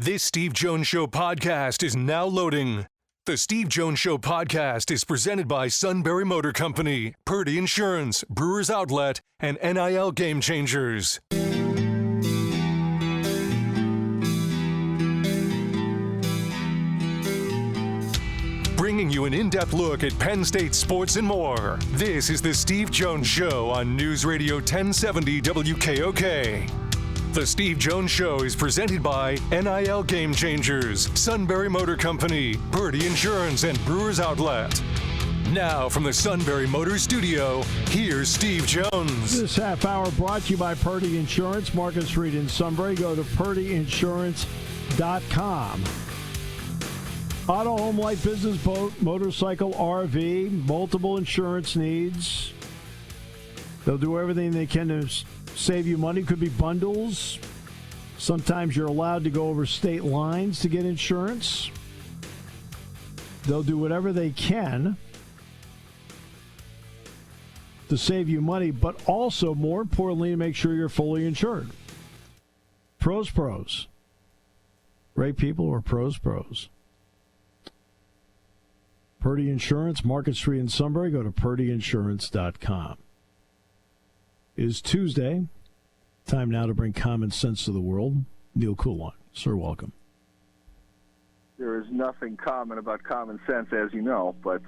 This Steve Jones Show podcast is now loading. The Steve Jones Show podcast is presented by Sunbury Motor Company, Purdy Insurance, Brewers Outlet, and NIL Game Changers. Bringing you an in-depth look at Penn State sports and more. This is the Steve Jones Show on News Radio 1070 WKOK. The Steve Jones Show is presented by NIL Game Changers, Sunbury Motor Company, Purdy Insurance, and Brewers Outlet. Now from the Sunbury Motors Studio, here's Steve Jones. This half hour brought to you by Purdy Insurance, Market Street in Sunbury. Go to purdyinsurance.com. Auto, home, life, business, boat, motorcycle, RV, multiple insurance needs. They'll do everything they can to save you money. Could be bundles. Sometimes you're allowed to go over state lines to get insurance. They'll do whatever they can to save you money, but also, more importantly, to make sure you're fully insured. Pros. Great people or pros. Purdy Insurance, Market Street in Sunbury. Go to purdyinsurance.com. It is Tuesday. Time now to bring common sense to the world. Neal Coolong. Sir, welcome. There is nothing common about common sense, as you know, but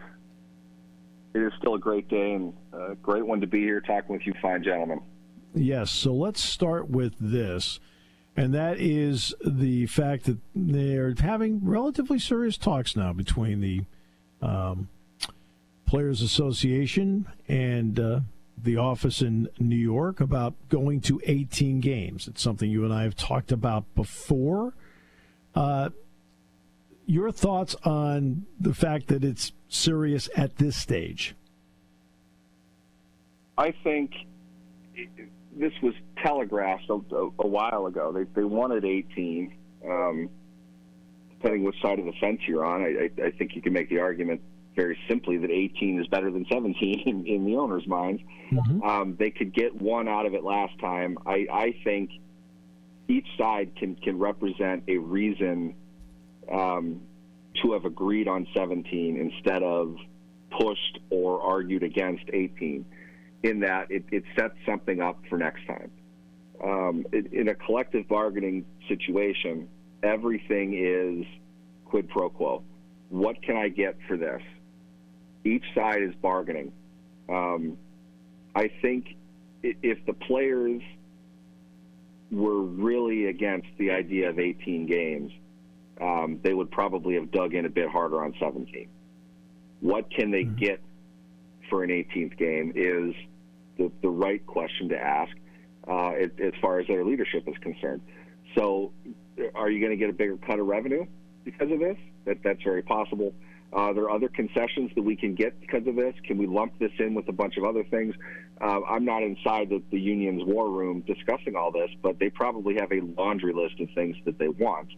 it is still a great day and a great one to be here talking with you fine gentlemen. Yes, so let's start with this, and that is the fact that they're having relatively serious talks now between the Players Association and the office in New York about going to 18 games. It's something you and I have talked about before. Your thoughts on the fact that it's serious at this stage? I think this was telegraphed a while ago. They wanted 18. Depending which side of the fence you're on, I think you can make the argument very simply that 18 is better than 17 in the owner's minds. Mm-hmm. They could get one out of it last time. I think each side can represent a reason to have agreed on 17 instead of pushed or argued against 18, in that it sets something up for next time. In a collective bargaining situation, everything is quid pro quo. What can I get for this? Each side is bargaining. I think if the players were really against the idea of 18 games, they would probably have dug in a bit harder on 17. What can they get for an 18th game is the right question to ask as far as their leadership is concerned. So are you going to get a bigger cut of revenue because of this? That's very possible. There are other concessions that we can get because of this. Can we lump this in with a bunch of other things? I'm not inside the union's war room discussing all this, but they probably have a laundry list of things that they want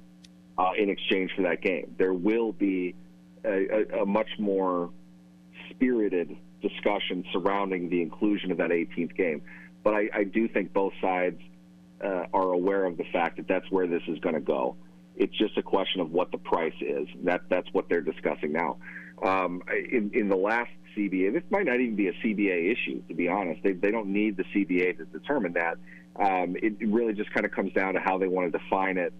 in exchange for that game. There will be a much more spirited discussion surrounding the inclusion of that 18th game. But I do think both sides are aware of the fact that that's where this is going to go. It's just a question of what the price is. That's what they're discussing now. In the last CBA, this might not even be a CBA issue, to be honest. They don't need the CBA to determine that. It really just kind of comes down to how they want to define it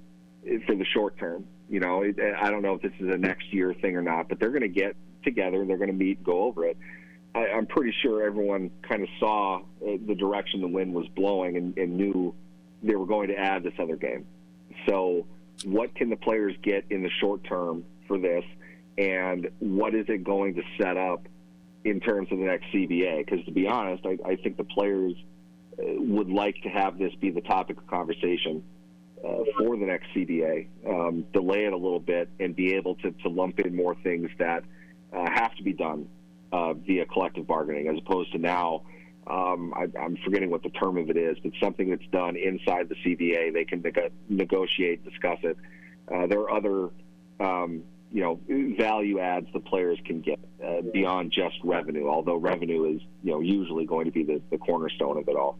for the short term. You know, I don't know if this is a next year thing or not, but they're going to get together and they're going to meet and go over it. I'm pretty sure everyone kind of saw the direction the wind was blowing and knew they were going to add this other game. So what can the players get in the short term for this, and what is it going to set up in terms of the next CBA? Because to be honest, I think the players would like to have this be the topic of conversation for the next CBA, delay it a little bit, and be able to lump in more things that have to be done via collective bargaining, as opposed to now, I'm forgetting what the term of it is, but something that's done inside the CBA, they can negotiate, discuss it. There are other, value adds the players can get beyond just revenue, although revenue is, usually going to be the cornerstone of it all.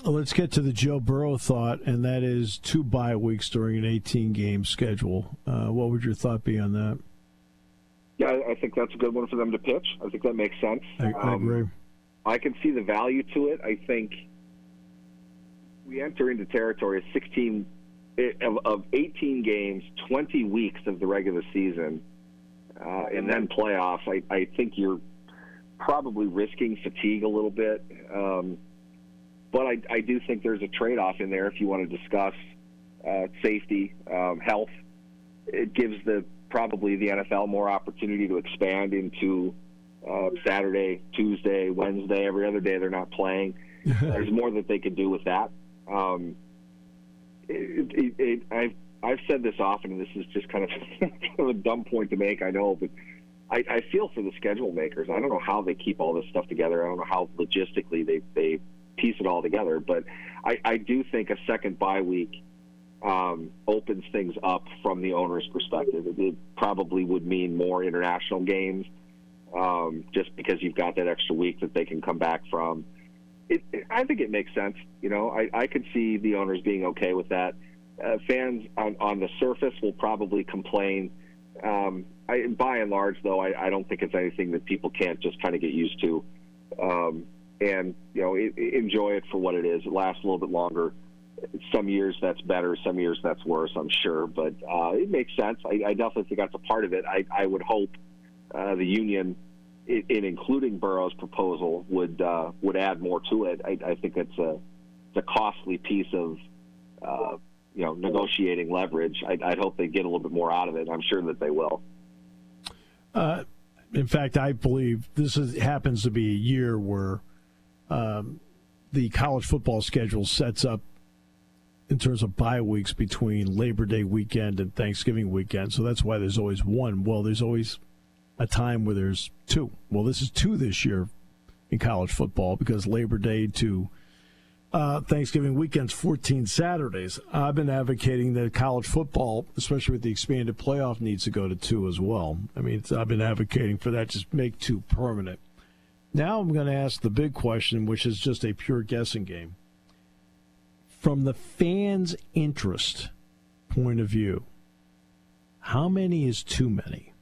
Let's get to the Joe Burrow thought, and that is 2 bye weeks during an 18-game schedule. What would your thought be on that? Yeah, I think that's a good one for them to pitch. I think that makes sense. I agree. I can see the value to it. I think we enter into territory of 16 of 18 games, 20 weeks of the regular season, and then playoffs. I think you're probably risking fatigue a little bit. But I do think there's a trade-off in there if you want to discuss safety, health. It gives probably the NFL more opportunity to expand into Saturday, Tuesday, Wednesday, every other day they're not playing. There's more that they could do with that. I've said this often, and this is just kind of a dumb point to make, I know, but I feel for the schedule makers. I don't know how they keep all this stuff together. I don't know how logistically they piece it all together, but I do think a second bye week opens things up from the owner's perspective. It probably would mean more international games, just because you've got that extra week that they can come back from. I think it makes sense. You know, I could see the owners being okay with that. Fans on the surface will probably complain. By and large, though, I don't think it's anything that people can't just kind of get used to. And, you know, enjoy it for what it is. It lasts a little bit longer. Some years that's better. Some years that's worse, I'm sure. But it makes sense. I definitely think that's a part of it. I would hope the union, in including Burrow's proposal, would add more to it. I think it's a costly piece of, negotiating leverage. I'd hope they get a little bit more out of it. I'm sure that they will. In fact, I believe this happens to be a year where the college football schedule sets up in terms of bye weeks between Labor Day weekend and Thanksgiving weekend. So that's why there's always one. Well, there's always a time where there's 2. Well, this is 2 this year in college football because Labor Day to Thanksgiving weekend's 14 Saturdays. I've been advocating that college football, especially with the expanded playoff, needs to go to 2 as well. I mean, I've been advocating for that, just make 2 permanent. Now I'm going to ask the big question, which is just a pure guessing game. From the fans' interest point of view, how many is too many?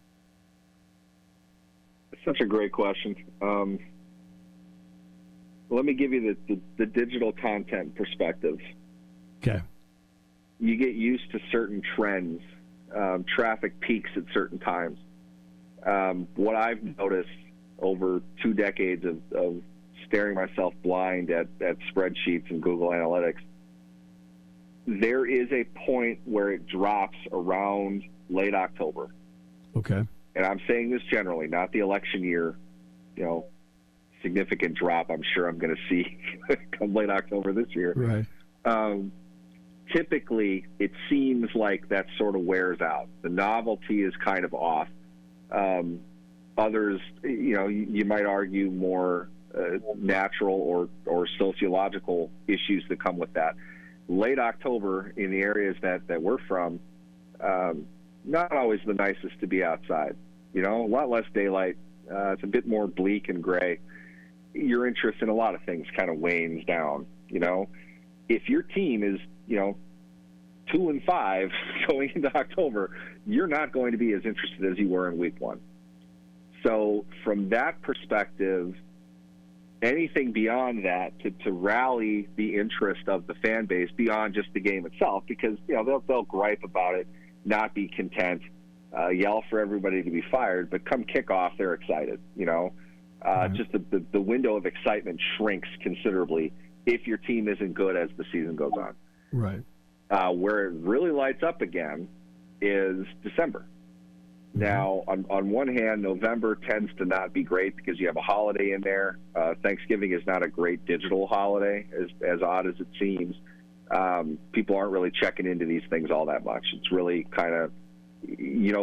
That's such a great question. Let me give you the digital content perspective. Okay. You get used to certain trends, traffic peaks at certain times. What I've noticed over 2 decades of staring myself blind at spreadsheets and Google Analytics, there is a point where it drops around late October. Okay. And I'm saying this generally, not the election year, significant drop I'm sure I'm going to see come late October this year. Right. Typically, it seems like that sort of wears out. The novelty is kind of off. Others, you might argue more natural or sociological issues that come with that. Late October in the areas that we're from, not always the nicest to be outside. A lot less daylight. It's a bit more bleak and gray. Your interest in a lot of things kind of wanes down. If your team is 2-5 going into October, you're not going to be as interested as you were in week 1. So from that perspective, anything beyond that to rally the interest of the fan base beyond just the game itself, because they'll gripe about it, not be content, yell for everybody to be fired, but come kickoff, they're excited. Just the window of excitement shrinks considerably if your team isn't good as the season goes on. Right. Where it really lights up again is December. Now, on one hand, November tends to not be great because you have a holiday in there. Thanksgiving is not a great digital holiday, as odd as it seems. People aren't really checking into these things all that much. It's really kind of,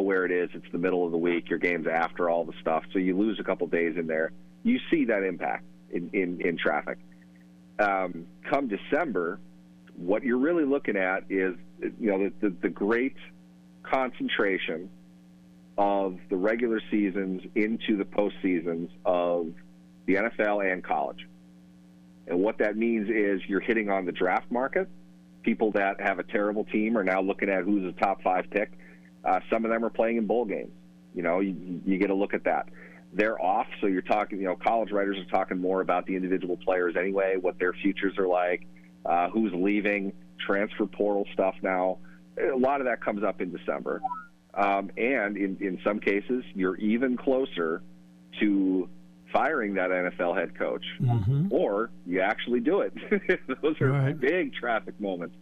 where it is. It's the middle of the week. Your game's after all the stuff. So you lose a couple days in there. You see that impact in traffic. Come December, what you're really looking at is, the great concentration of the regular seasons into the postseasons of the NFL and college. And what that means is you're hitting on the draft market. People that have a terrible team are now looking at who's a top 5 pick. Some of them are playing in bowl games. You get a look at that. They're off, so you're talking, college writers are talking more about the individual players anyway, what their futures are like, who's leaving, transfer portal stuff now. A lot of that comes up in December. And in some cases, you're even closer to firing that NFL head coach, or you actually do it. Those are big traffic moments.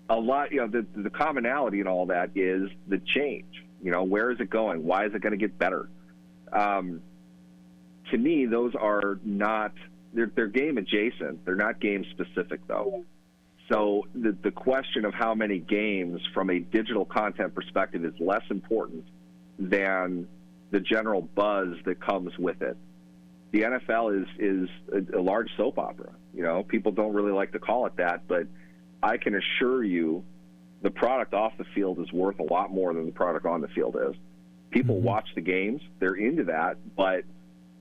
A lot, the commonality in all that is the change. Where is it going? Why is it going to get better? To me, those are not, they're game adjacent. They're not game specific, though. So the question of how many games from a digital content perspective is less important than the general buzz that comes with it. The NFL is a large soap opera. People don't really like to call it that, but I can assure you the product off the field is worth a lot more than the product on the field is. People watch the games, they're into that, but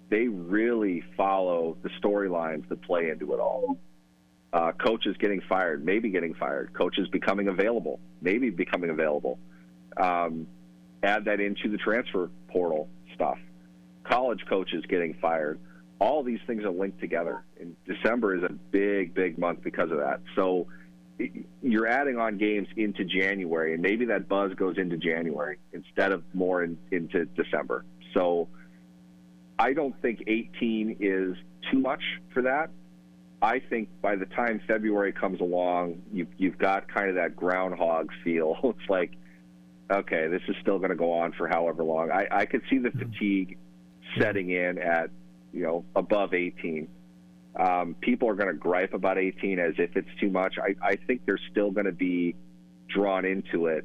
they really follow the storylines that play into it all. Coaches getting fired, maybe getting fired. Coaches becoming available, maybe becoming available. Add that into the transfer portal stuff. College coaches getting fired. All these things are linked together. And December is a big, big month because of that. So you're adding on games into January, and maybe that buzz goes into January instead of more into December. So I don't think 18 is too much for that. I think by the time February comes along, you've got kind of that groundhog feel. It's like, okay, this is still going to go on for however long. I could see the fatigue setting in at, above 18. People are going to gripe about 18 as if it's too much. I think they're still going to be drawn into it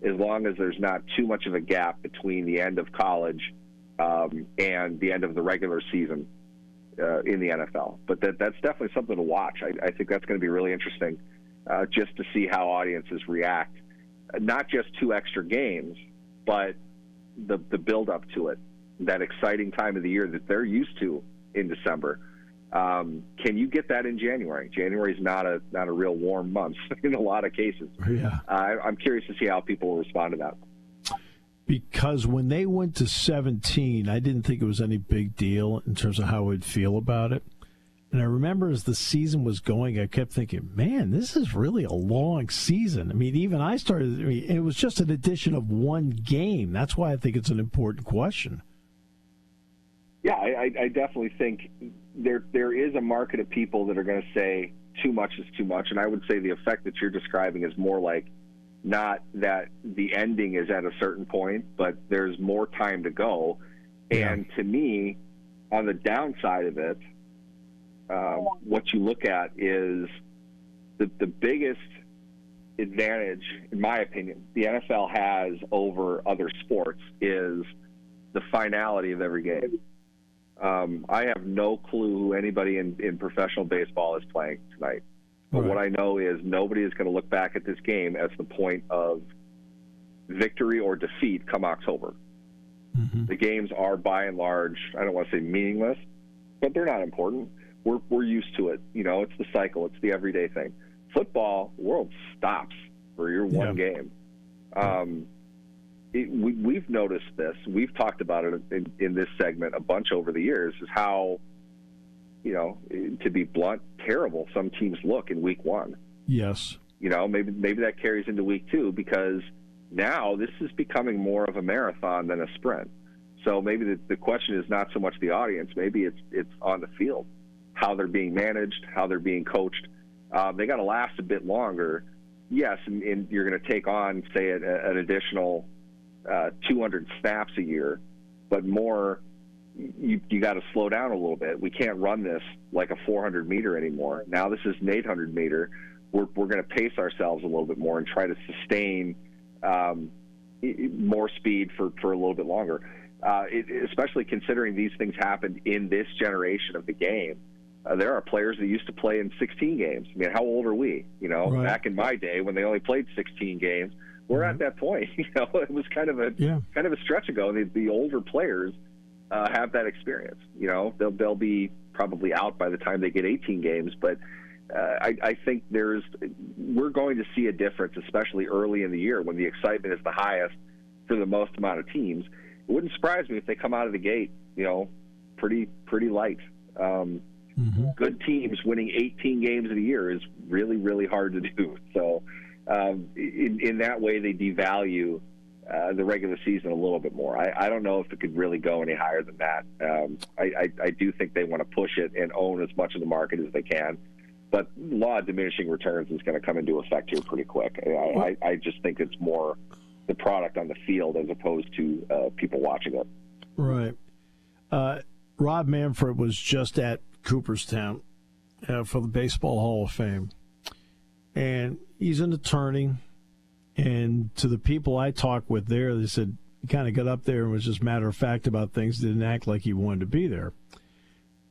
as long as there's not too much of a gap between the end of college and the end of the regular season in the NFL. But that's definitely something to watch. I think that's going to be really interesting just to see how audiences react, not just 2 extra games, but the build-up to it, that exciting time of the year that they're used to in December. Can you get that in January? January is not a real warm month in a lot of cases. Yeah. I'm curious to see how people will respond to that. Because when they went to 17, I didn't think it was any big deal in terms of how I would feel about it. And I remember as the season was going, I kept thinking, man, this is really a long season. I mean, even it was just an addition of 1 game. That's why I think it's an important question. Yeah, I definitely think there is a market of people that are going to say too much is too much. And I would say the effect that you're describing is more like not that the ending is at a certain point, but there's more time to go. Yeah. And to me, on the downside of it, what you look at is the biggest advantage, in my opinion, the NFL has over other sports is the finality of every game. I have no clue who anybody in professional baseball is playing tonight. But what I know is nobody is going to look back at this game as the point of victory or defeat come October. The games are, by and large, I don't want to say meaningless, but they're not important. We're used to it. It's the cycle. It's the everyday thing. Football, the world stops for your one game. We've noticed this. We've talked about it in this segment a bunch over the years, is how, to be blunt, terrible some teams look in week 1. Yes. Maybe that carries into week 2 because now this is becoming more of a marathon than a sprint. So maybe the question is not so much the audience. Maybe it's on the field, how they're being managed, how they're being coached. They got to last a bit longer. Yes, and you're going to take on, say, an additional 200 snaps a year, but more, you got to slow down a little bit. We can't run this like a 400 meter anymore. Now this is an 800 meter. We're going to pace ourselves a little bit more and try to sustain more speed for a little bit longer. Especially considering these things happened in this generation of the game. There are players that used to play in 16 games. I mean, how old are we? Back in my day when they only played 16 games, we're at that point. It was kind of a stretch ago. The older players have that experience. They'll be probably out by the time they get 18 games. But I think we're going to see a difference, especially early in the year when the excitement is the highest for the most amount of teams. It wouldn't surprise me if they come out of the gate, pretty light. Good teams winning 18 games in a year is really, really hard to do. So in that way, they devalue the regular season a little bit more. I don't know if it could really go any higher than that. I do think they want to push it and own as much of the market as they can. But law of diminishing returns is going to come into effect here pretty quick. I just think it's more the product on the field as opposed to people watching it. Right. Rob Manfred was just at Cooperstown for the Baseball Hall of Fame. And he's an attorney. And to the people I talked with there, they said he kind of got up there and was just matter of fact about things, didn't act like he wanted to be there.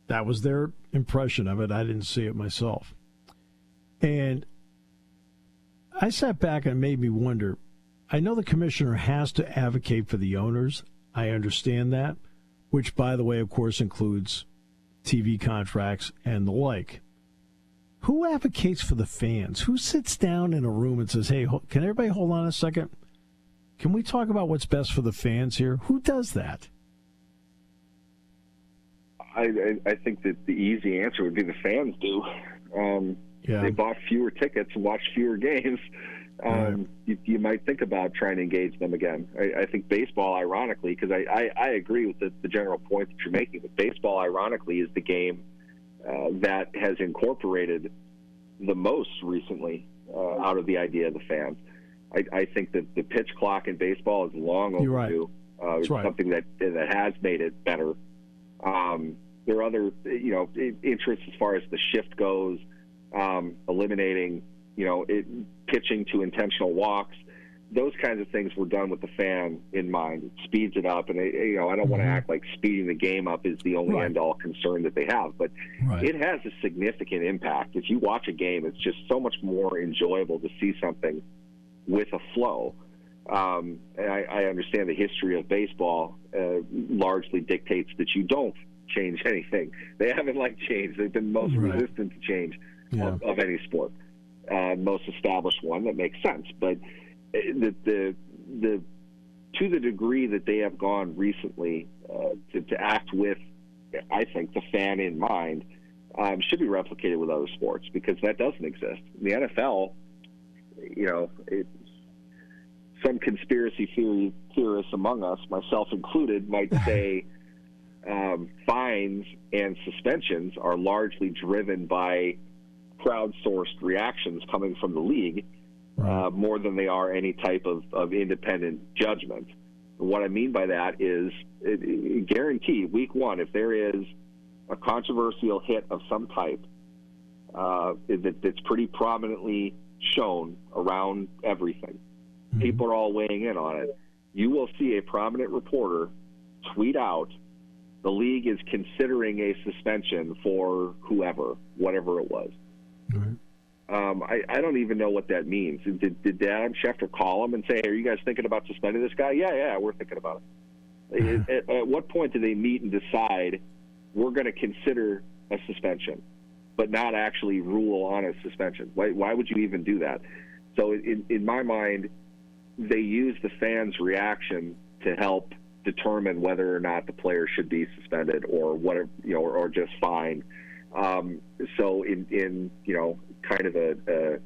That was their impression of it. I didn't see it myself. And I sat back and it made me wonder. I know the commissioner has to advocate for the owners. I understand that, which, by the way, of course, includes TV contracts and the like. Who advocates for the fans? Who sits down in a room and says, hey, can everybody hold on a second? Can we talk about what's best for the fans here? Who does that? I think that the easy answer would be the fans do. They bought fewer tickets and watched fewer games. You might think about trying to engage them again. I think baseball, ironically, because I agree with the general point that you're making, but baseball, ironically, is the game that has incorporated the most recently out of the idea of the fans. I think that the pitch clock in baseball is long overdue. Right. It's something that has made it better. There are other, interests as far as the shift goes, eliminating, pitching to intentional walks. Those kinds of things were done with the fan in mind. It speeds it up, and I don't want to act like speeding the game up is the only end-all concern that they have, but it has a significant impact. If you watch a game, it's just so much more enjoyable to see something with a flow. And I understand the history of baseball largely dictates that you don't change anything. They haven't liked change. They've been most resistant to change of any sport. Most established one that makes sense, but to the degree that they have gone recently to act with, I think, the fan in mind, should be replicated with other sports, because that doesn't exist. In the NFL, some conspiracy theorists among us, myself included, might say fines and suspensions are largely driven by crowdsourced reactions coming from the league, more than they are any type of independent judgment. What I mean by that is, guarantee week one, if there is a controversial hit of some type that's pretty prominently shown around everything, people are all weighing in on it, you will see a prominent reporter tweet out, the league is considering a suspension for whoever, whatever it was. I don't even know what that means. Did Adam Schefter call him and say, hey, are you guys thinking about suspending this guy? Yeah, we're thinking about it. At what point do they meet and decide we're going to consider a suspension, but not actually rule on a suspension? Why would you even do that? So in my mind, they use the fans' reaction to help determine whether or not the player should be suspended or whatever, or just fined. So in kind of a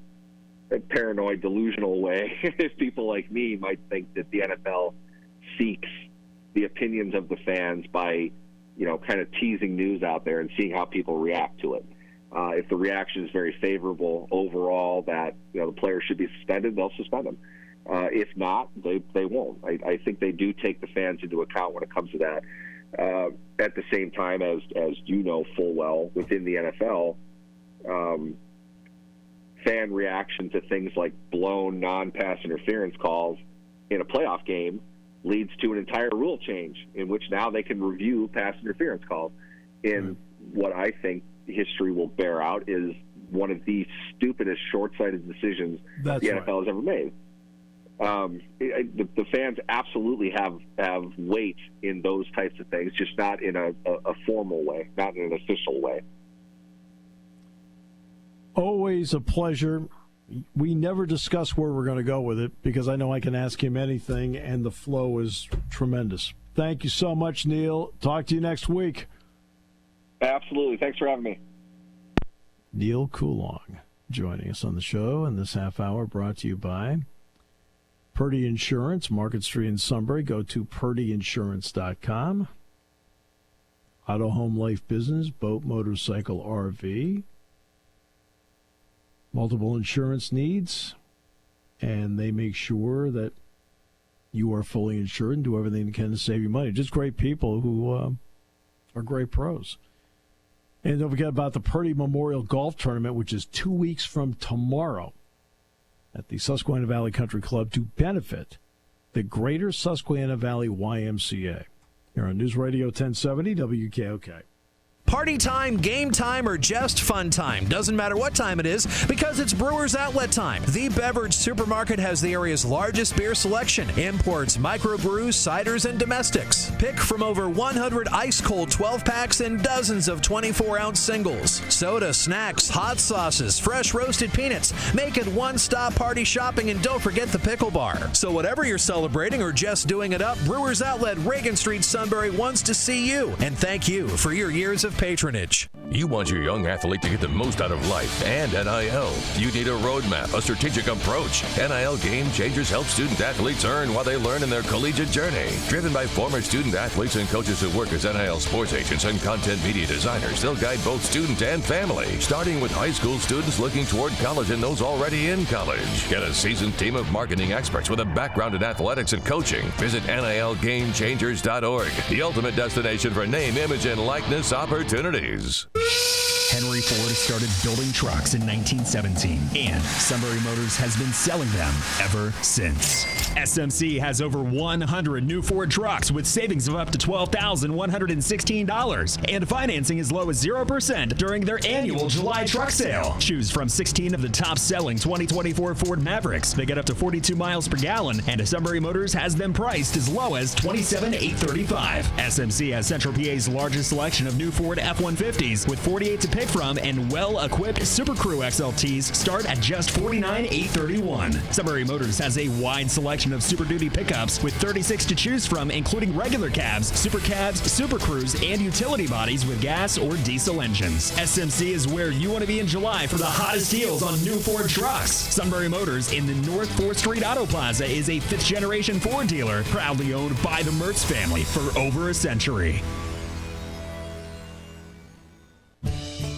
paranoid, delusional way, people like me might think that the NFL seeks the opinions of the fans by, kind of teasing news out there and seeing how people react to it. If the reaction is very favorable overall that, the player should be suspended, they'll suspend him. If not, they won't. I think they do take the fans into account when it comes to that. At the same time, as you know full well, within the NFL, fan reaction to things like blown non-pass interference calls in a playoff game leads to an entire rule change in which now they can review pass interference calls. And what I think history will bear out is one of the stupidest short-sighted decisions the NFL has ever made. The fans absolutely have weight in those types of things, just not in a formal way, not in an official way. Always a pleasure. We never discuss where we're going to go with it because I know I can ask him anything, and the flow is tremendous. Thank you so much, Neal. Talk to you next week. Absolutely. Thanks for having me. Neal Coolong joining us on the show, and this half hour brought to you by Purdy Insurance, Market Street in Sunbury. Go to purdyinsurance.com. Auto, Home, Life, Business, Boat, Motorcycle, RV. Multiple insurance needs, and they make sure that you are fully insured and do everything they can to save you money. Just great people who are great pros. And don't forget about the Purdy Memorial Golf Tournament, which is 2 weeks from tomorrow at the Susquehanna Valley Country Club to benefit the Greater Susquehanna Valley YMCA. Here on News Radio 1070 WKOK. Party time, game time, or just fun time. Doesn't matter what time it is because it's Brewers Outlet time. The Beverage Supermarket has the area's largest beer selection. Imports, microbrews, ciders, and domestics. Pick from over 100 ice-cold 12-packs and dozens of 24-ounce singles. Soda, snacks, hot sauces, fresh roasted peanuts. Make it one-stop party shopping, and don't forget the pickle bar. So whatever you're celebrating or just doing it up, Brewers Outlet, Reagan Street, Sunbury wants to see you. And thank you for your years of patronage. You want your young athlete to get the most out of life and NIL. You need a roadmap, a strategic approach. NIL Game Changers help student athletes earn while they learn in their collegiate journey. Driven by former student athletes and coaches who work as NIL sports agents and content media designers, they'll guide both student and family, starting with high school students looking toward college and those already in college. Get a seasoned team of marketing experts with a background in athletics and coaching. Visit NILGameChangers.org, the ultimate destination for name, image, and likeness opportunities. Henry Ford started building trucks in 1917, and Sunbury Motors has been selling them ever since. SMC has over 100 new Ford trucks with savings of up to $12,116 and financing as low as 0% during their annual July truck sale. Choose from 16 of the top-selling 2024 Ford Mavericks. They get up to 42 miles per gallon, and Sunbury Motors has them priced as low as $27,835. SMC has Central PA's largest selection of new Ford F-150s with 48 to pick from, and well-equipped Super Crew XLTs start at just $49,831. Sunbury Motors has a wide selection of Super Duty pickups with 36 to choose from, including regular cabs, Super Cabs, Super Crews, and utility bodies with gas or diesel engines. SMC is where you want to be in July for the hottest deals on new Ford trucks. Sunbury Motors in the North 4th Street Auto Plaza is a fifth-generation Ford dealer, proudly owned by the Mertz family for over a century.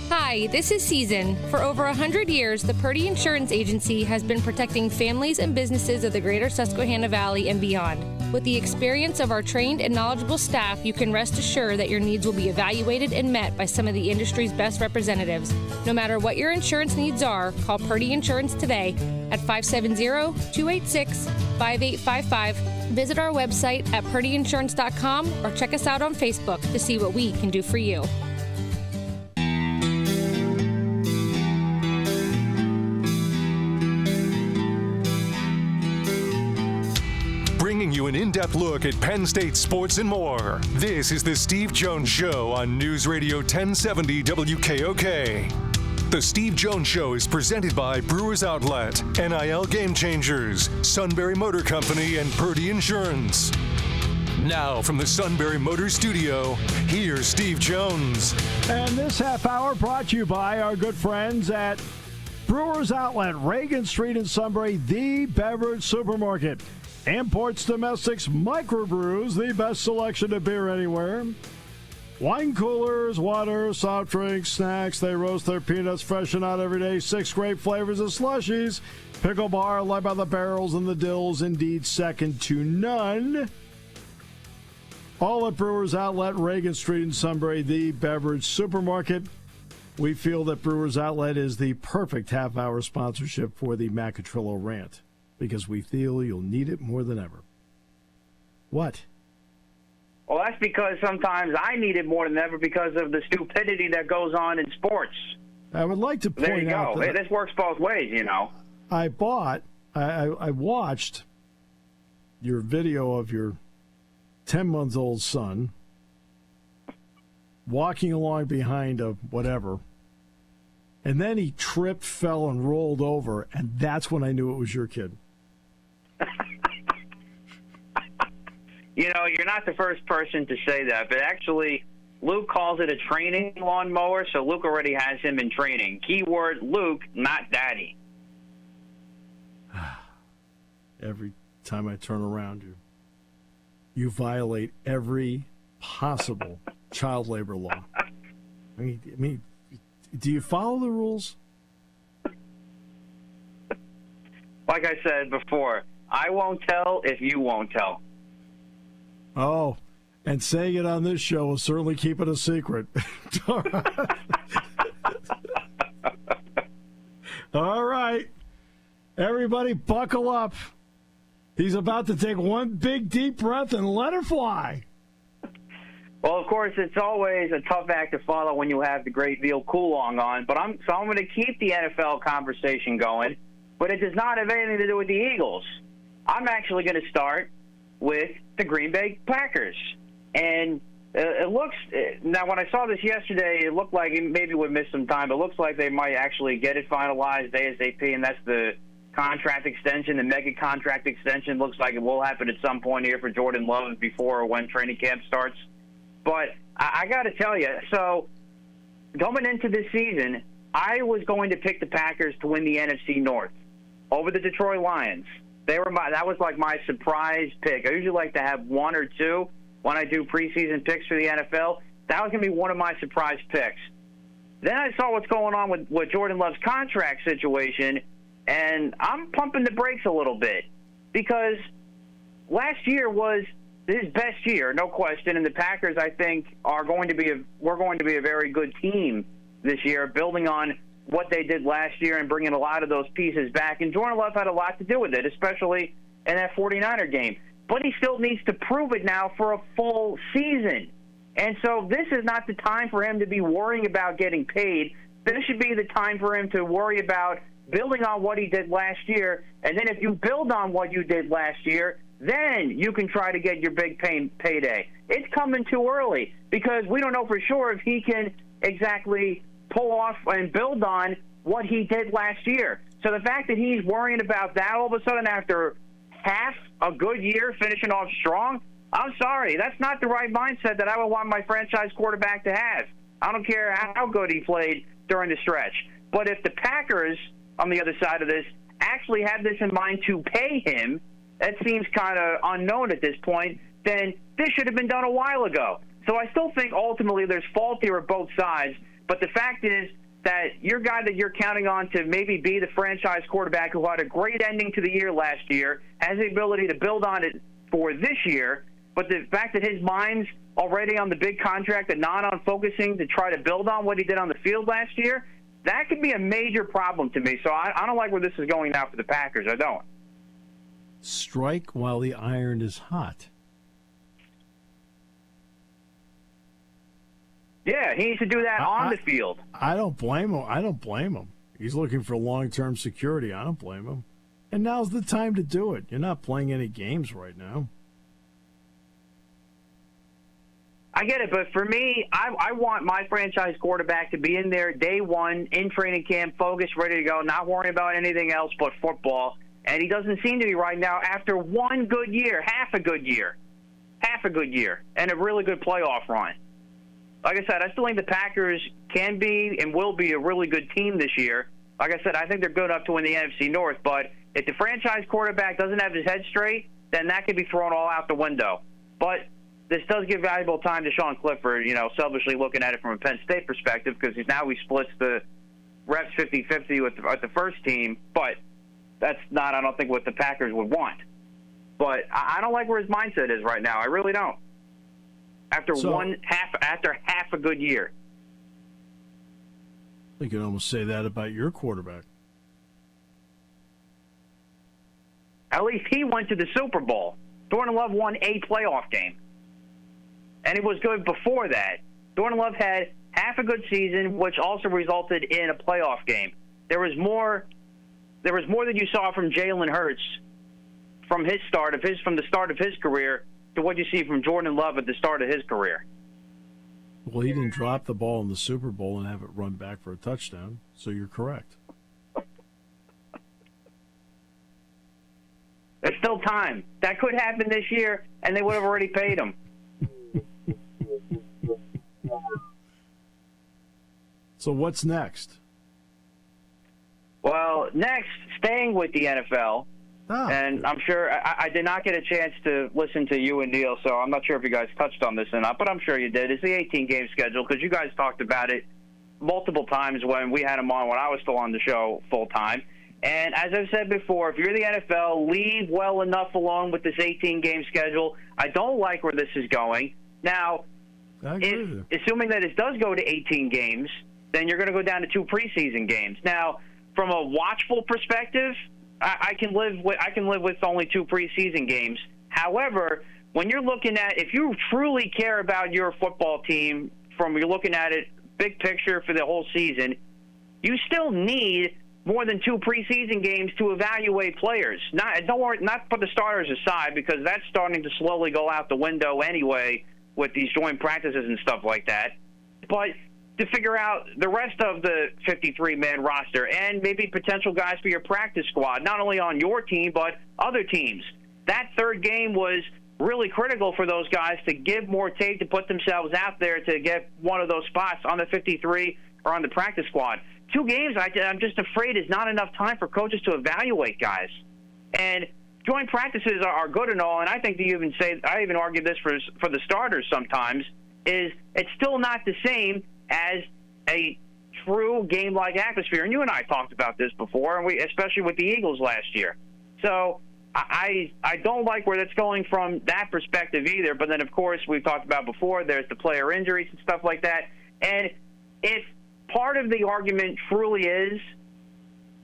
Hi, this is Season. For over 100 years, the Purdy Insurance Agency has been protecting families and businesses of the greater Susquehanna Valley and beyond. With the experience of our trained and knowledgeable staff, you can rest assured that your needs will be evaluated and met by some of the industry's best representatives. No matter what your insurance needs are, call Purdy Insurance today at 570-286-5855. Visit our website at purdyinsurance.com or check us out on Facebook to see what we can do for you. Bringing you an in-depth look at Penn State sports and more. This is the Steve Jones Show on News Radio 1070 WKOK. The Steve Jones Show is presented by Brewers Outlet, NIL Game Changers, Sunbury Motor Company, and Purdy Insurance. Now from the Sunbury Motor Studio, here's Steve Jones. And this half hour brought to you by our good friends at Brewers Outlet, Reagan Street in Sunbury, the beverage supermarket. Imports, domestics, microbrews, the best selection of beer anywhere. Wine coolers, water, soft drinks, snacks. They roast their peanuts fresh and out every day. 6 great flavors of slushies. Pickle bar, led by the barrels and the dills, indeed second to none. All at Brewers Outlet, Reagan Street in Sunbury, the beverage supermarket. We feel that Brewers Outlet is the perfect half-hour sponsorship for the Matt Catrillo rant, because we feel you'll need it more than ever. What? Well, that's because sometimes I need it more than ever because of the stupidity that goes on in sports. I would like to point out that this works both ways, you know. I watched your video of your 10-month-old son walking along behind a whatever, and then he tripped, fell, and rolled over, and that's when I knew it was your kid. You know, you're not the first person to say that, but actually, Luke calls it a training lawnmower, so Luke already has him in training. Keyword Luke, not Daddy. Every time I turn around you violate every possible child labor law. I mean, do you follow the rules? Like I said before, I won't tell if you won't tell. Oh, and saying it on this show will certainly keep it a secret. All right. Everybody buckle up. He's about to take one big deep breath and let her fly. Well, of course, it's always a tough act to follow when you have the great Neal Coolong on, but I'm going to keep the NFL conversation going, but it does not have anything to do with the Eagles. I'm actually going to start with the Green Bay Packers. And it looks now, when I saw this yesterday, it looked like it maybe would miss some time, but it looks like they might actually get it finalized ASAP, and that's the contract extension, the mega contract extension. Looks like it will happen at some point here for Jordan Love before or when training camp starts. But I got to tell you, so going into this season, I was going to pick the Packers to win the NFC North over the Detroit Lions. That was like my surprise pick. I usually like to have one or two when I do preseason picks for the NFL. That was going to be one of my surprise picks. Then I saw what's going on with Jordan Love's contract situation, and I'm pumping the brakes a little bit because last year was his best year, no question, and the Packers, I think, we're going to be a very good team this year, building on what they did last year and bringing a lot of those pieces back. And Jordan Love had a lot to do with it, especially in that 49er game. But he still needs to prove it now for a full season. And so this is not the time for him to be worrying about getting paid. This should be the time for him to worry about building on what he did last year. And then if you build on what you did last year, then you can try to get your big payday. It's coming too early because we don't know for sure if he can exactly pull off and build on what he did last year. So the fact that he's worrying about that all of a sudden after half a good year finishing off strong, I'm sorry. That's not the right mindset that I would want my franchise quarterback to have. I don't care how good he played during the stretch. But if the Packers, on the other side of this, actually have this in mind to pay him, that seems kind of unknown at this point, then this should have been done a while ago. So I still think ultimately there's fault here at both sides, but the fact is that your guy that you're counting on to maybe be the franchise quarterback who had a great ending to the year last year has the ability to build on it for this year, but the fact that his mind's already on the big contract and not on focusing to try to build on what he did on the field last year, that could be a major problem to me. So I don't like where this is going now for the Packers. I don't. Strike while the iron is hot. Yeah, he needs to do that on the field. I don't blame him. He's looking for long-term security. I don't blame him. And now's the time to do it. You're not playing any games right now. I get it, but for me, I want my franchise quarterback to be in there day one, in training camp, focused, ready to go, not worrying about anything else but football. And he doesn't seem to be right now after one good year, half a good year, and a really good playoff run. Like I said, I still think the Packers can be and will be a really good team this year. Like I said, I think they're good enough to win the NFC North. But if the franchise quarterback doesn't have his head straight, then that could be thrown all out the window. But this does give valuable time to Sean Clifford, selfishly looking at it from a Penn State perspective, because now he splits the reps 50-50 with the first team. But that's not, I don't think, what the Packers would want. But I don't like where his mindset is right now. I really don't. After half a good year. You can almost say that about your quarterback. At least he went to the Super Bowl. Jordan Love won a playoff game. And it was good before that. Jordan Love had half a good season, which also resulted in a playoff game. There was more than you saw from Jalen Hurts from the start of his career to what you see from Jordan Love at the start of his career. Well, he didn't drop the ball in the Super Bowl and have it run back for a touchdown, so you're correct. There's still time. That could happen this year, and they would have already paid him. So what's next? Well, next, staying with the NFL, and I'm sure I did not get a chance to listen to you and Neal, so I'm not sure if you guys touched on this or not, but I'm sure you did. It's the 18-game schedule because you guys talked about it multiple times when we had him on when I was still on the show full-time. And as I've said before, if you're the NFL, leave well enough alone with this 18-game schedule. I don't like where this is going. Now, assuming that it does go to 18 games, then you're going to go down to 2 preseason games. Now, from a watchful perspective, I can live with only 2 preseason games. However, when you're looking at, if you truly care about your football team, you're looking at it big picture for the whole season, you still need more than 2 preseason games to evaluate players. Not put the starters aside because that's starting to slowly go out the window anyway with these joint practices and stuff like that. But to figure out the rest of the 53-man roster and maybe potential guys for your practice squad, not only on your team but other teams. That third game was really critical for those guys to give more tape to put themselves out there to get one of those spots on the 53 or on the practice squad. 2 games, I'm just afraid, is not enough time for coaches to evaluate guys. And joint practices are good and all, and I think I even argue this for the starters sometimes, is it's still not the same as a true game-like atmosphere. And you and I talked about this before, and especially with the Eagles last year. So I don't like where that's going from that perspective either. But then, of course, we've talked about before, there's the player injuries and stuff like that. And if part of the argument truly is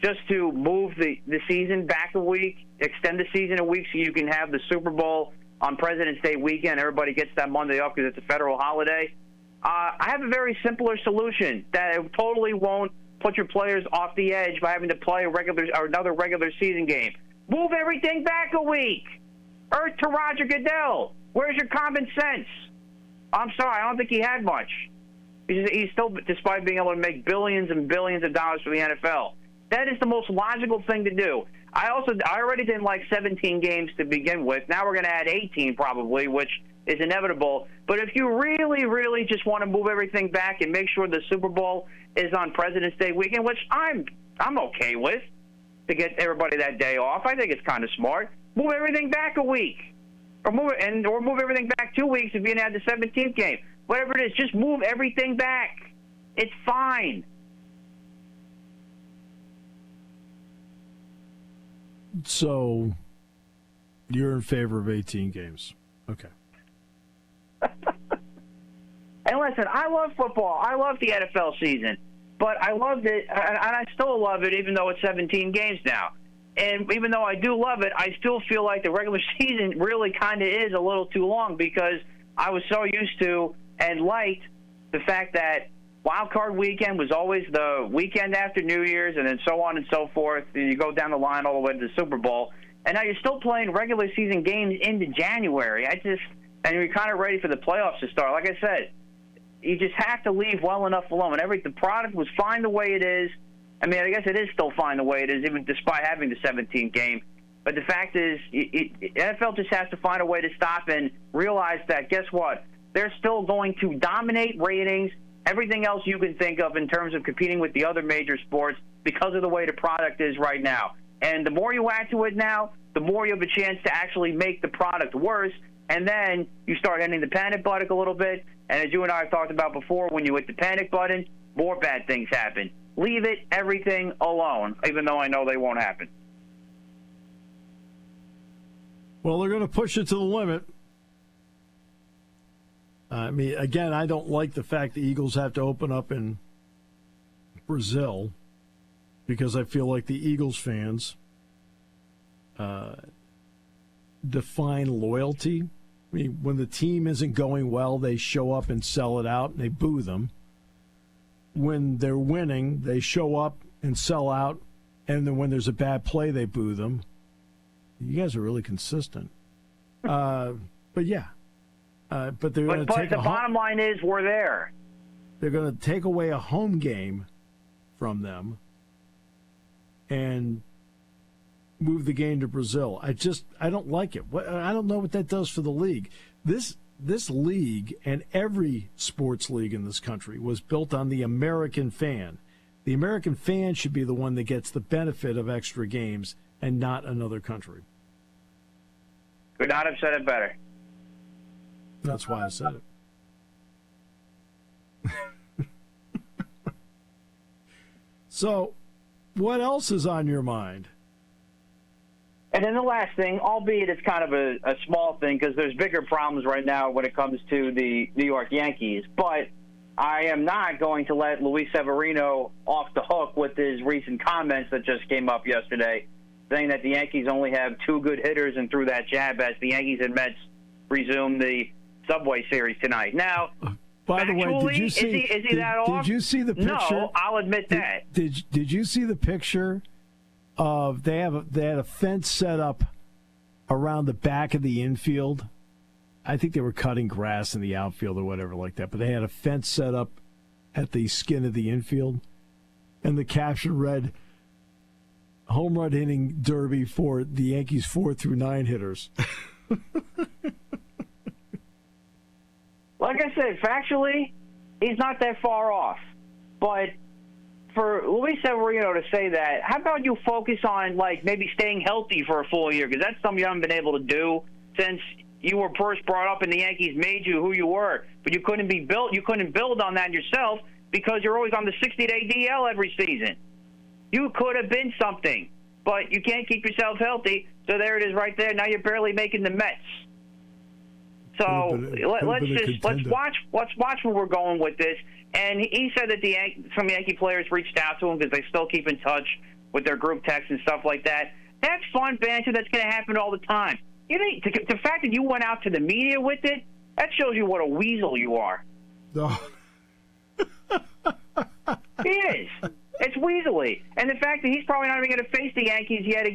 just to move the season back a week, extend the season a week so you can have the Super Bowl on President's Day weekend, everybody gets that Monday off because it's a federal holiday, I have a very simpler solution that totally won't put your players off the edge by having to play another regular season game. Move everything back a week. Or to Roger Goodell. Where's your common sense? I'm sorry, I don't think he had much. He's still, despite being able to make billions and billions of dollars for the NFL. That is the most logical thing to do. I already didn't like 17 games to begin with. Now we're going to add 18 probably, which is inevitable. But if you really, really just want to move everything back and make sure the Super Bowl is on President's Day weekend, which I'm okay with, to get everybody that day off, I think it's kind of smart. Move everything back a week, or move everything back 2 weeks if you didn't have the 17th game. Whatever it is, just move everything back. It's fine. So, you're in favor of 18 games. Okay. And listen, I love football. I love the NFL season. But I loved it, and I still love it, even though it's 17 games now. And even though I do love it, I still feel like the regular season really kind of is a little too long because I was so used to and liked the fact that Wild Card Weekend was always the weekend after New Year's, and then so on and so forth. And you go down the line all the way to the Super Bowl. And now you're still playing regular season games into January. And you're kind of ready for the playoffs to start. Like I said, you just have to leave well enough alone. The product was fine the way it is. I mean, I guess it is still fine the way it is, even despite having the 17th game. But the fact is, NFL just has to find a way to stop and realize that, guess what? They're still going to dominate ratings, everything else you can think of in terms of competing with the other major sports because of the way the product is right now. And the more you add to it now, the more you have a chance to actually make the product worse. And then you start hitting the panic button a little bit. And as you and I have talked about before, when you hit the panic button, more bad things happen. Leave everything alone, even though I know they won't happen. Well, they're going to push it to the limit. I mean, again, I don't like the fact the Eagles have to open up in Brazil because I feel like the Eagles fans define loyalty. I mean, when the team isn't going well, they show up and sell it out, and they boo them. When they're winning, they show up and sell out, and then when there's a bad play, they boo them. You guys are really consistent. But yeah. But they're going to take the bottom line is we're there. They're going to take away a home game from them and move the game to Brazil. I don't like it. I don't know what that does for the league. This league and every sports league in this country was built on the American fan. The American fan should be the one that gets the benefit of extra games and not another country. Could not have said it better. That's why I said it. So, what else is on your mind? And then the last thing, albeit it's kind of a small thing because there's bigger problems right now when it comes to the New York Yankees, but I am not going to let Luis Severino off the hook with his recent comments that just came up yesterday, saying that the Yankees only have 2 good hitters and threw that jab as the Yankees and Mets resume the Subway Series tonight. Now, by the way, did you see? Is he that off? Did you see the picture? No, I'll admit that. Did you see the picture of they had a fence set up around the back of the infield? I think they were cutting grass in the outfield or whatever like that, but they had a fence set up at the skin of the infield, and the caption read, "Home run hitting derby for the Yankees 4 through 9 hitters." Like I said, factually, he's not that far off. But for Luis Severino to say that, how about you focus on, like, maybe staying healthy for a full year? Because that's something you haven't been able to do since you were first brought up and the Yankees made you who you were. But you couldn't build on that yourself because you're always on the 60-day DL every season. You could have been something, but you can't keep yourself healthy. So there it is right there. Now you're barely making the Mets. So let's watch where we're going with this. And he said that some Yankee players reached out to him because they still keep in touch with their group texts and stuff like that. That's fun banter. That's going to happen all the time. The fact that you went out to the media with it, that shows you what a weasel you are. Oh. He is. It's weaselly. And the fact that he's probably not even going to face the Yankees yet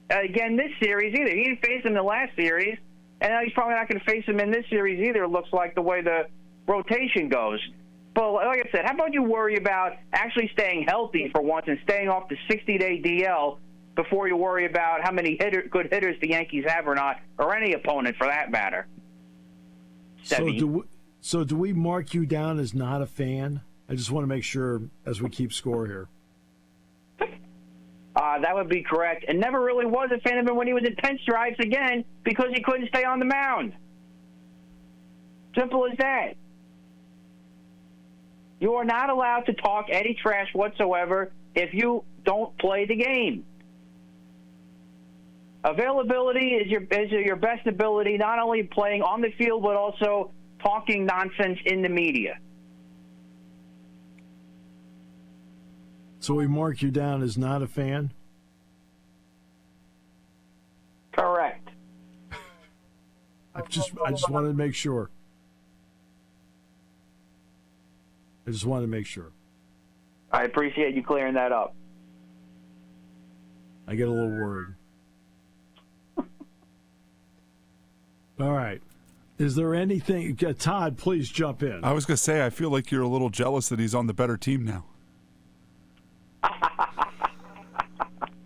again this series either. He didn't face them in the last series. And now he's probably not going to face him in this series either, it looks like, the way the rotation goes. But like I said, how about you worry about actually staying healthy for once and staying off the 60-day DL before you worry about how many good hitters the Yankees have or not, or any opponent for that matter. So do we mark you down as not a fan? I just want to make sure as we keep score here. That would be correct. And never really was a fan of him when he was in pinstripes again because he couldn't stay on the mound. Simple as that. You are not allowed to talk any trash whatsoever if you don't play the game. Availability is your best ability, not only playing on the field but also talking nonsense in the media. So we mark you down as not a fan? Correct. I just wanted to make sure. I appreciate you clearing that up. I get a little worried. All right. Is there anything... Todd, please jump in. I was going to say, I feel like you're a little jealous that he's on the better team now.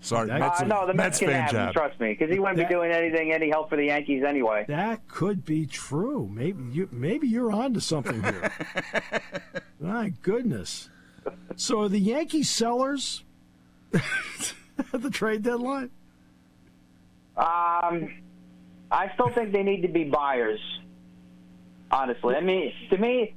Sorry, no, the Mets can have him, trust me, because he wouldn't be doing any help for the Yankees anyway. That could be true. Maybe you're on to something here. My goodness. So are the Yankees sellers at the trade deadline? I still think they need to be buyers, honestly. I mean, to me,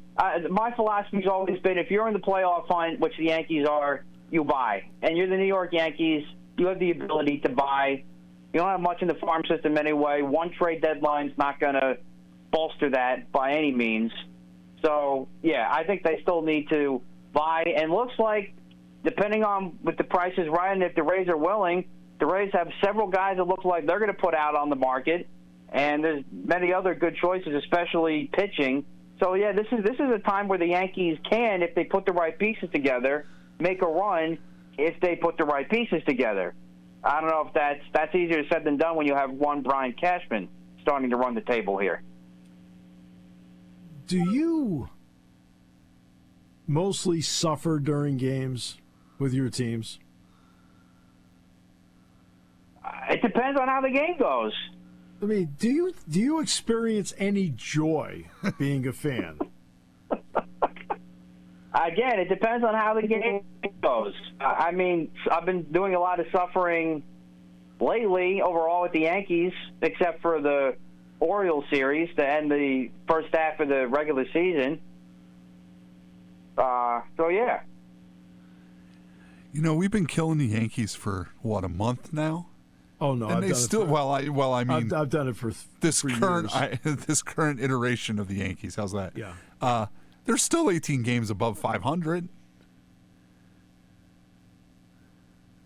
my philosophy's always been if you're in the playoff hunt, which the Yankees are, you buy. And you're the New York Yankees, you have the ability to buy. You don't have much in the farm system anyway. One trade deadline's not going to bolster that by any means. So, yeah, I think they still need to buy. And looks like, depending on what the price is right and if the Rays are willing, the Rays have several guys that look like they're going to put out on the market. And there's many other good choices, especially pitching. So, yeah, this is a time where the Yankees can, if they put the right pieces together, make a run if they put the right pieces together. I don't know if that's easier said than done when you have one Brian Cashman starting to run the table here. Do you mostly suffer during games with your teams? It depends on how the game goes. I mean, do you experience any joy being a fan? Again, it depends on how the game goes. I mean, I've been doing a lot of suffering lately overall with the Yankees, except for the Orioles series to end the first half of the regular season. So, yeah. You know, we've been killing the Yankees for, what, a month now? Oh, no. And I've they done still, it for, I've done it for this 3 current years. this current iteration of the Yankees. How's that? Yeah. They're still 18 games above 500.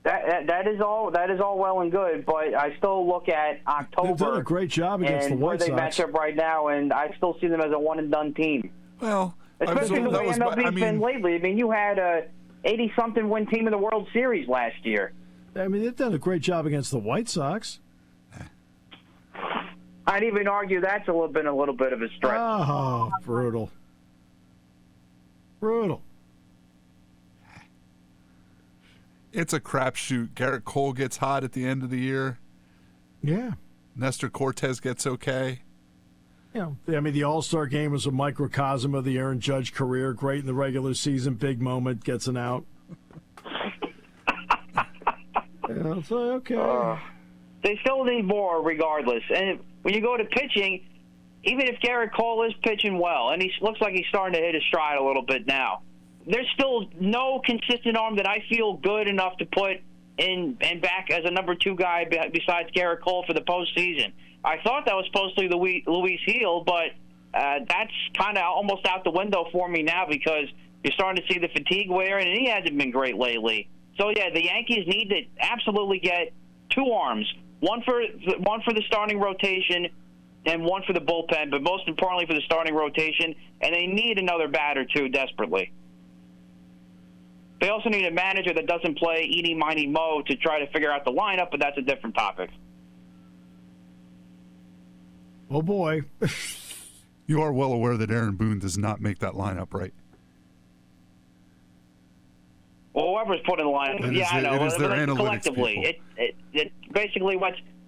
That is all well and good, but I still look at October. They've done a great job against the White Sox. And where they match up right now, and I still see them as a one-and-done team. Well, especially the way MLB's been lately. I mean, you had a 80-something win team in the World Series last year. I mean, they've done a great job against the White Sox. I'd even argue that's been a little bit of a stretch. Oh, brutal. Brutal. It's a crapshoot. Garrett Cole gets hot at the end of the year. Yeah. Nestor Cortez gets okay. Yeah. I mean, the All-Star game was a microcosm of the Aaron Judge career. Great in the regular season. Big moment. Gets an out. Yeah, so, okay. They still need more regardless. And when you go to pitching, even if Garrett Cole is pitching well, and he looks like he's starting to hit his stride a little bit now, there's still no consistent arm that I feel good enough to put in and back as a number 2 guy besides Garrett Cole for the postseason. I thought that was supposed to be Luis Gil, but that's kind of almost out the window for me now because you're starting to see the fatigue wearing, and he hasn't been great lately. So, yeah, the Yankees need to absolutely get 2 arms, one for the starting rotation and one for the bullpen, but most importantly for the starting rotation, and they need another batter, too, desperately. They also need a manager that doesn't play eeny, miny, mo to try to figure out the lineup, but that's a different topic. Oh, boy. You are well aware that Aaron Boone does not make that lineup, right? Well, whoever's put in the lineup, I know. It is their analytics collectively, people. it basically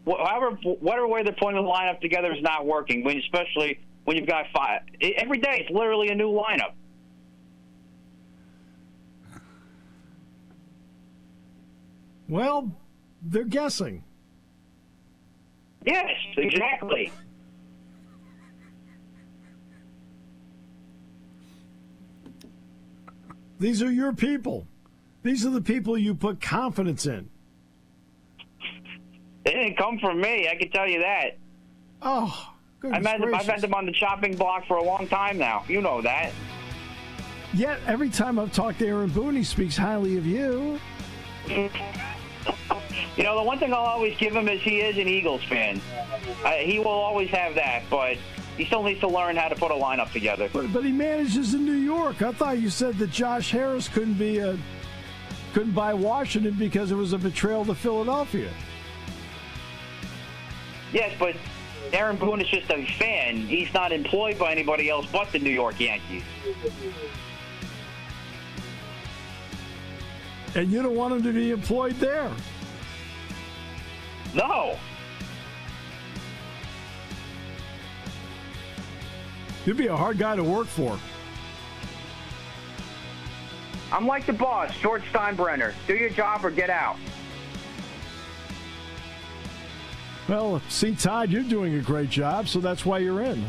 whatever way they're putting the lineup together is not working. Especially when you've got 5 every day, it's literally a new lineup. Well, they're guessing. Yes, exactly. These are your people. These are the people you put confidence in. They didn't come from me, I can tell you that. Oh, goodness I've had them on the chopping block for a long time now. You know that. Yet, every time I've talked to Aaron Boone, he speaks highly of you. You know, the one thing I'll always give him is he is an Eagles fan. He will always have that, but he still needs to learn how to put a lineup together. But he manages in New York. I thought you said that Josh Harris couldn't buy Washington because it was a betrayal to Philadelphia. Yes, but Aaron Boone is just a fan. He's not employed by anybody else but the New York Yankees. And you don't want him to be employed there. No. You'd be a hard guy to work for. I'm like the boss, George Steinbrenner. Do your job or get out. Well, see, Todd, you're doing a great job, so that's why you're in.